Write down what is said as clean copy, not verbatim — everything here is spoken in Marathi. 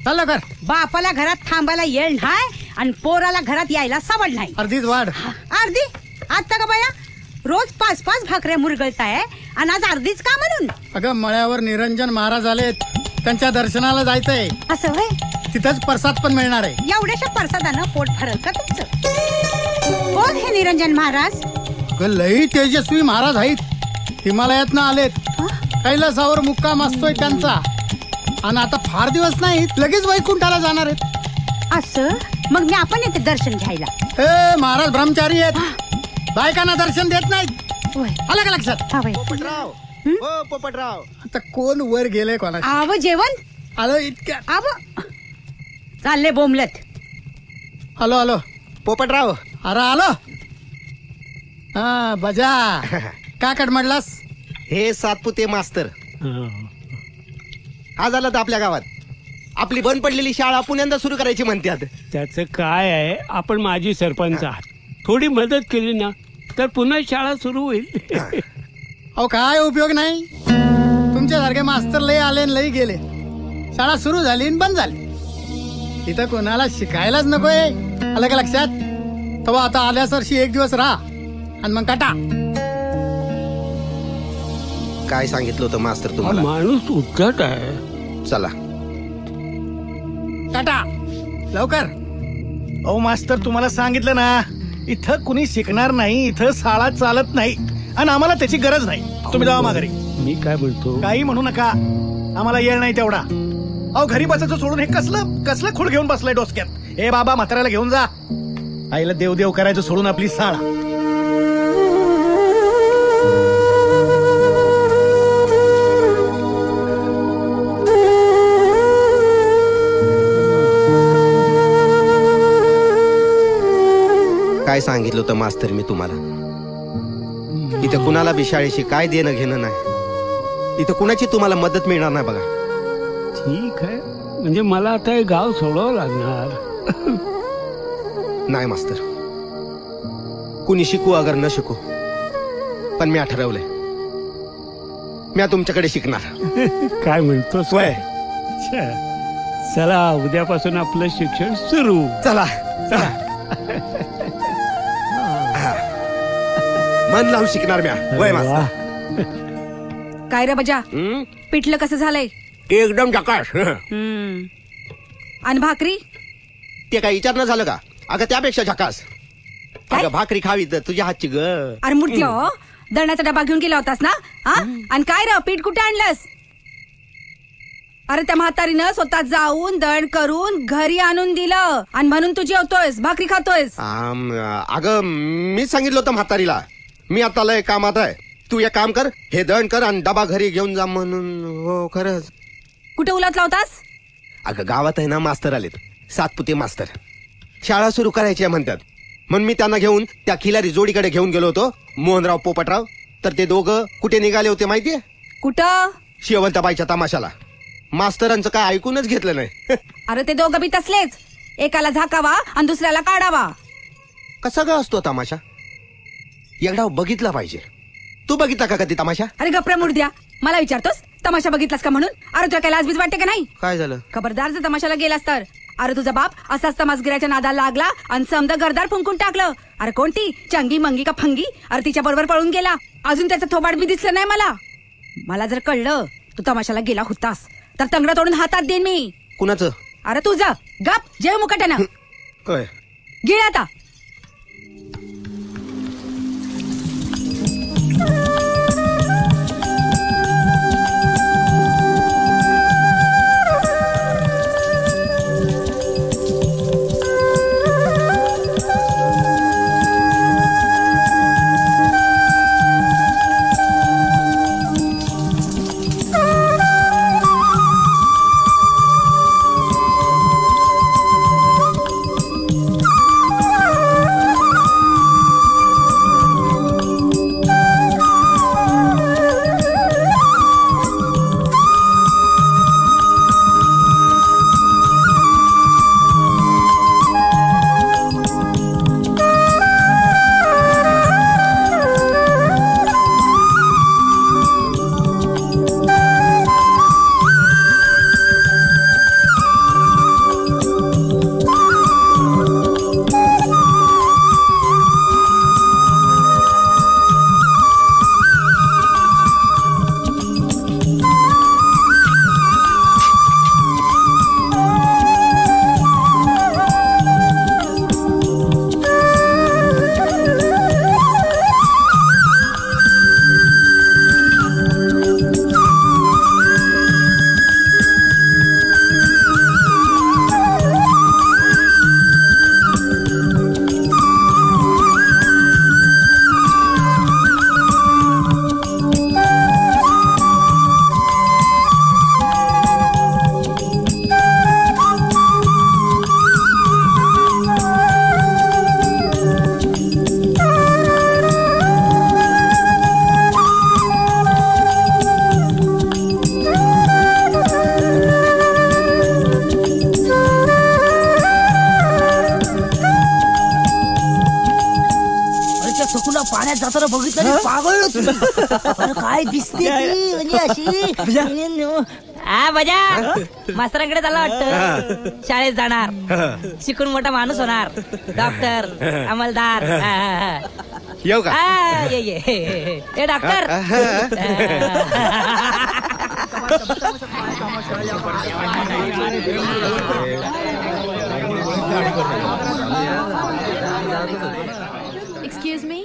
चाललं कर. बापाला घरात थांबायला येळ नाही आणि पोराला घरात यायला सवड नाही. अर्धीच वाढ. अर्धी आता का बाया रोज 5-5 भाकऱ्या मुरगळताय आणि आज अर्धीच का म्हणून? अगं मळ्यावर निरंजन महाराज आलेत, त्यांच्या दर्शनाला जायचंय. असं होय? तिथंच प्रसाद पण मिळणार आहे. एवढ्याशा प्रसादानं पोट भरल का तुमचं? कोण हे निरंजन महाराज? लई तेजस्वी महाराज आहेत, हिमालयातनं आलेत. कैलासावर मुक्काम असतोय त्यांचा आणि आता फार दिवस नाहीत, लगेच वैकुंठाला जाणार आहेत. असं मग मी आपण येते दर्शन घ्यायला. महाराज ब्रह्मचारी आहेत, बायकांना दर्शन देत नाहीत. आलं का लक्षात? पोपटराव, हो पोपटराव. आता कोण वर गेले कोणा? आव जेवण आलं इतक्या. आव चालले बोंबलत. आलो आलो पोपटराव. अरे आलो. हा बजा का कट म्हटलास? हे सातपुते मास्तर आज आलं तर आपल्या गावात. आपली बंद पडलेली शाळा पुण्यांदा सुरू करायची म्हणतात. त्याचं काय आहे, आपण माजी सरपंच आहात, थोडी मदत केली ना तर पुन्हा शाळा सुरू होईल. अहो काय उपयोग नाही, तुमच्यासारखे मास्तर लई आले आणि लई गेले. शाळा सुरू झाली आणि बंद झाली. इथं कोणाला शिकायलाच नकोय. आलं का लक्षात? तेव्हा आता आल्यास वर्षी 1 दिवस राहा आणि मग काटा. काय सांगितलं होतं मास्तर तुम्हाला? माणूस उद्धट आहे. चला काटा लवकर. अहो मास्तर तुम्हाला सांगितलं ना, इथं कुणी शिकणार नाही, इथं शाळा चालत नाही आणि आम्हाला त्याची गरज नाही. तुम्ही जावा माघारी. मी काय म्हणतो, काही म्हणू नका, आम्हाला येळ नाही तेवढा. अहो घरी बसायचं सोडून हे कसलं खूळ घेऊन बसलाय डोसक्यात. हे बाबा म्हाताऱ्याला घेऊन जा. आईला देव करायचं सोडून आपली शाळा. काय सांगितलं होतं मास्तर मी तुम्हाला? इथं कुणाला बी शाळेशी काय देणं घेणं नाही. इथं कुणाची तुम्हाला मदत मिळणार नाही बघा. ठीक आहे, म्हणजे मला आता हे गाव सोडावं लागणार. नाही मास्तर, कुणी शिकू अगर न शिकू, पण मी ठरवलंय, मी तुमच्याकडे शिकणार. काय म्हणतोस? वय चला उद्यापासून आपलं शिक्षण सुरू. चला चला. मन लावून शिकणार म्या. वय मास्तर. काय रे बजा, पिठलं कसं झालंय? एकदम झकास. आणि भाकरी? ते काय विचारणं झालं का? अगं त्यापेक्षा झकास. अगं भाकरी खावी तर तुझ्या हातची ग. अरे मूर्ती हो, दळण्याचा डबा घेऊन गेला होतास ना? आणि काय रे पीठ कुठे आणलंस? अरे त्या म्हातारीनं स्वतः जाऊन दळण करून घरी आणून दिलं आणि म्हणून तू जेवतोयस, भाकरी खातोयस. अगं मीच सांगितलं होतं म्हातारीला, मी आता लय कामात आहे, तू एक काम कर, हे दळण कर आणि डबा घरी घेऊन जा म्हणून. हो खरंच. कुठे उलटला होतास? अगं गावात आहे ना मास्तर आलेत, सातपुते मास्तर. शाळा सुरू करायची म्हणतात, म्हणून मी त्यांना घेऊन त्या खिलारी जोडीकडे घेऊन गेलो होतो, मोहनराव पोपटराव. तर ते दोघं कुठे निघाले होते माहितीये? कुठं? शेवंताबाईच्या तमाशाला. मास्तरांचं काय ऐकूनच घेतलं नाही. अरे ते दोघं बी तसलेच, एकाला झाकावा आणि दुसऱ्याला काढावा. कसा ग असतो तमाशा? एकदा बघितला पाहिजे. तू बघितला का कधी तमाशा? अरे गप्रा मुर्द्या, मला विचारतोस तमाशा बघितलास का म्हणून? अरे तुला काय लाजबीज वाटते का नाही? काय झालं? खबरदार जर तमाशाला गेलास तर. अरे तुझा बाप असाच तमासगिराच्या नादाला लागला आणि समजा घरदार फुंकून टाकलं. अरे कोणती चंगी मंगी का फंगी? अरे तिच्या बरोबर पळून गेला. अजून त्याचं थोबाड बी दिसलं नाही मला. मला जर कळलं तू तमाशाला गेला होतास तर तंगडा तोडून हातात देईन मी. कुणाचं? अरे तुझं. गप जेव मुकाट्यानं. गिळ आता. दवाखान्यात जाताना बघितलं आणि पागळलो तुम्ही. अरे काय दिसते ती म्हणजे अशी. हा बजा मास्तरांकडे चालला वाटतं. शाळेत जाणार, शिकून मोठा माणूस होणार, डॉक्टर, अंमलदार. येऊ का ए डॉक्टर. Excuse me?